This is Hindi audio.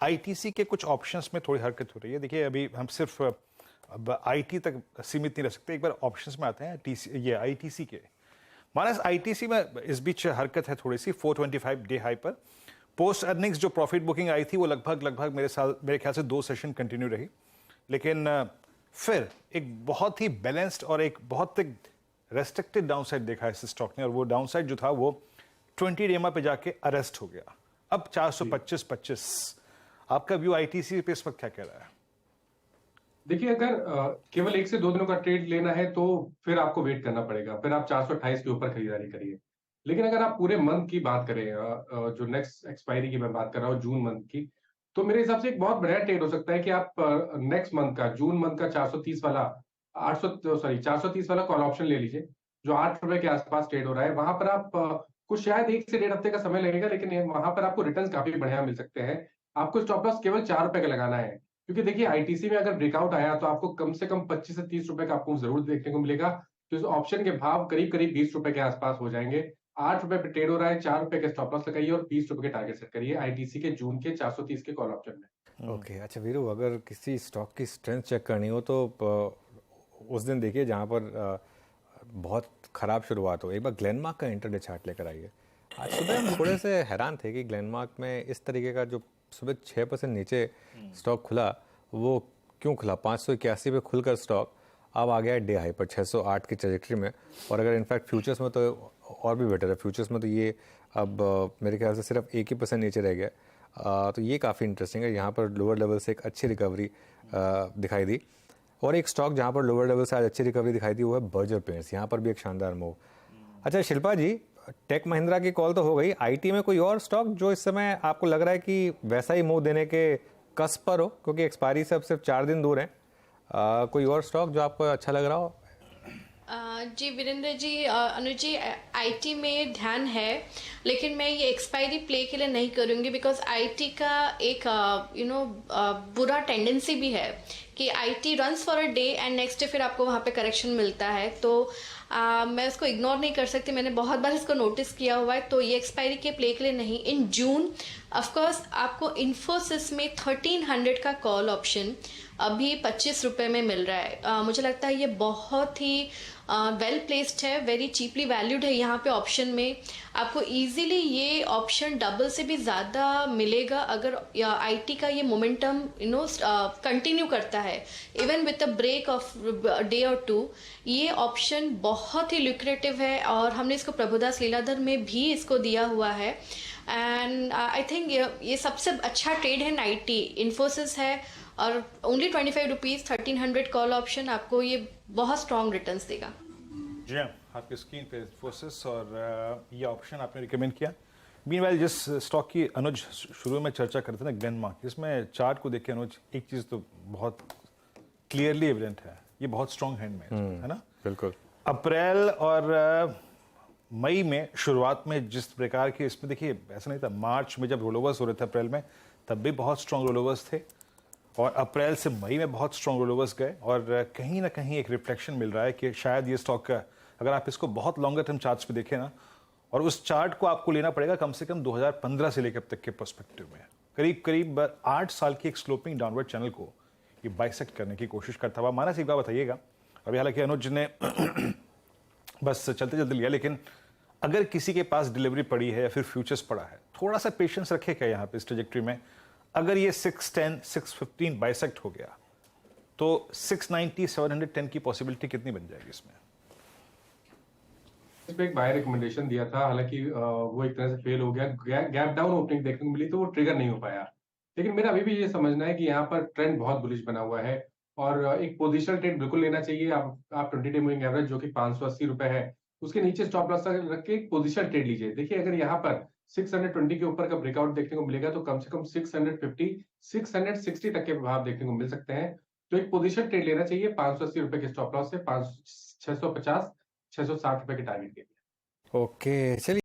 आईटीसी के कुछ ऑप्शंस में थोड़ी हरकत हो रही है। देखिए अभी हम सिर्फ अब आईटी तक सीमित नहीं रह सकते, एक बार ऑप्शंस में आते हैं टीसी ये आईटीसी के। मानस आईटीसी में इस बीच हरकत है थोड़ी सी 425 डे हाई पर। पोस्ट अर्निंग्स जो प्रॉफिट बुकिंग आई थी वो लगभग मेरे ख्याल से 2 सेशन कंटिन्यू रही, लेकिन फिर एक बहुत ही बैलेंस्ड और एक बहुत रेस्ट्रिक्टेड डाउनसाइड देखा है इस स्टॉक ने, और वो डाउनसाइड जो था वो 20 डेमा पे जाके अरेस्ट हो गया। अब 425-25। आपका व्यू आईटीसी पे इस वक्त क्या कह रहा है? देखिए, अगर केवल 1 से 2 दिनों का ट्रेड लेना है तो फिर आपको वेट करना पड़ेगा, फिर आप 428 के ऊपर खरीदारी करिए। लेकिन अगर आप पूरे मंथ की बात करें, जो नेक्स्ट एक्सपायरी की मैं बात कर रहा हूँ जून मंथ की, तो मेरे हिसाब से एक बहुत बढ़िया ट्रेड हो सकता है कि आप नेक्स्ट मंथ का जून मंथ का 430 वाला 430 वाला कॉल ऑप्शन ले लीजिए, जो ₹8 के आसपास ट्रेड हो रहा है। वहां पर आप कुछ शायद 1 से डेढ़ हफ्ते का समय लगेगा, लेकिन वहां पर आपको रिटर्न काफी बढ़िया मिल सकते हैं। आपको स्टॉप लॉस केवल ₹4 का लगाना है, क्योंकि देखिए आईटीसी में अगर ब्रेकआउट आया तो आपको कम से कम 25 से 30 रुपए का आपको जरूर देखने को मिलेगा। तो इस ऑप्शन के भाव करीब करीब 20 रुपए के आसपास हो जाएंगे। ₹8 पे ट्रेड हो रहा है, ₹4 के स्टॉप लॉस लगाइए और 20 रुपए के टारगेट सेट करिए आईटीसी के जून के 430 के कॉल ऑप्शन में। ओके अच्छा वीरू, अगर किसी स्टॉक की स्ट्रेंथ चेक करनी हो तो उस दिन देखिए जहाँ पर बहुत ख़राब शुरुआत हो, एक बार ग्लेनमार्क का इंटरडे चार्ट लेकर आइए। आज सुबह हम थोड़े से हैरान थे कि ग्लेनमार्क में इस तरीके का जो सुबह 6% नीचे स्टॉक खुला, वो क्यों खुला? 581 पे खुलकर स्टॉक अब आ गया है डे हाई पर 608 की ट्रेजेक्ट्री में। और अगर इनफैक्ट फ्यूचर्स में तो और भी बेटर है, फ्यूचर्स में तो ये अब मेरे ख्याल से सिर्फ 1% नीचे रह गया। तो ये काफ़ी इंटरेस्टिंग है। यहाँ पर लोअर लेवल से एक अच्छी रिकवरी दिखाई दी। और एक स्टॉक जहाँ पर लोअर लेवल से आज अच्छी रिकवरी दिखाई दी वो है बर्जर पेंट्स। यहाँ पर भी एक शानदार मूव। अच्छा शिल्पा जी, टेक महिंद्रा की कॉल तो हो गई, आईटी में कोई और स्टॉक जो इस समय आपको लग रहा है कि वैसा ही मूव देने के कस्प पर हो, क्योंकि एक्सपायरी से अब सिर्फ 4 दिन दूर हैं? कोई और स्टॉक जो आपको अच्छा लग रहा हो? जी वीरेंद्र जी, अनुज जी, आईटी में ध्यान है, लेकिन मैं ये एक्सपायरी प्ले के लिए नहीं करूँगी, बिकॉज आईटी का एक बुरा टेंडेंसी भी है कि IT runs for a day and next day फिर आपको वहाँ पे करेक्शन मिलता है। तो मैं उसको इग्नोर नहीं कर सकती, मैंने बहुत बार इसको नोटिस किया हुआ है। तो ये एक्सपायरी के प्ले के लिए नहीं। इन जून ऑफकोर्स आपको इन्फोसिस में 1300 का कॉल ऑप्शन अभी 25 रुपये में मिल रहा है। मुझे लगता है ये बहुत ही वेल प्लेस्ड है, वेरी चीपली वैल्यूड है। यहाँ पे ऑप्शन में आपको इजीली ये ऑप्शन डबल से भी ज़्यादा मिलेगा अगर आईटी का ये मोमेंटम कंटिन्यू करता है, even with a break of day और 2। ये ऑप्शन बहुत ही लुक्रेटिव है और हमने इसको प्रभुदास लीलाधर में भी इसको दिया हुआ है। एंड आई थिंक ये सबसे अच्छा ट्रेड है। आईटी इन्फोसिस है और ओनली 25 रुपीज़ 1300 कॉल ऑप्शन आपको ये बहुत स्ट्रॉन्ग रिटर्न्स देगा। जी हाँ, आपकी स्क्रीन पे इन्फोसिस और ये ऑप्शन आपने रिकमेंड किया। मीनवाइल जिस स्टॉक की अनुज शुरू में चर्चा करते थे ना, ग्लेनमार्क, इसमें चार्ट को देख के अनुज एक चीज़ तो बहुत क्लियरली एविडेंट है, ये बहुत स्ट्रॉन्ग हैंड में है ना। बिल्कुल। अप्रैल और मई में शुरुआत में जिस प्रकार की इसमें देखिए ऐसा नहीं था, मार्च में जब रोलोवर्स हो रहे थे अप्रैल में तब भी बहुत स्ट्रॉन्ग रोलोवर्स थे, और अप्रैल से मई में बहुत स्ट्रॉन्ग रोलोवर्स गए। और कहीं ना कहीं एक रिफ्लेक्शन मिल रहा है कि शायद ये स्टॉक का अगर आप इसको बहुत लॉन्गर टर्म चार्ट्स पे देखें ना, और उस चार्ट को आपको लेना पड़ेगा कम से कम 2015 से लेकर अब तक के पर्सपेक्टिव में, करीब करीब 8 साल की एक स्लोपिंग डाउनवर्ड चैनल को ये बाइसेक्ट करने की कोशिश करता हुआ। मानस एक बार बताइएगा, अभी हालांकि अनुज ने बस चलते चलते लिया, लेकिन अगर किसी के पास डिलीवरी पड़ी है या फिर फ्यूचर्स पड़ा है, थोड़ा सा पेशेंस रखे क्या यहाँ पे इस ट्रेजेक्ट्री में? अगर ये 610 615 बाइसेक्ट हो गया तो 690 710 की पॉसिबिलिटी कितनी बन जाएगी इसमें? इस पे एक बाय रिकमेंडेशन दिया था, हालांकि वो एक तरह से फेल हो गया। गैप डाउन ओपनिंग देखने को मिली तो वो ट्रिगर नहीं हो पाया। लेकिन मेरा अभी भी ये समझना है कि यहाँ पर ट्रेंड बहुत बुलिश बना हुआ है और एक पोजिशनल ट्रेड बिल्कुल लेना चाहिए। आप 20 डे मूविंग एवरेज जो कि 580 रुपए है, उसके नीचे स्टॉप लॉस रख के एक पोजिशनल ट्रेड लीजिए। देखिए अगर यहाँ पर 620 के ऊपर का ब्रेकआउट देखने को मिलेगा तो कम से कम 650 660 तक के प्रभाव देखने को मिल सकते हैं। तो एक पोजिशन ट्रेड लेना चाहिए 580 रुपए के स्टॉप लॉस से 650 660 रुपए के टारगेट के लिए। ओके चलिए।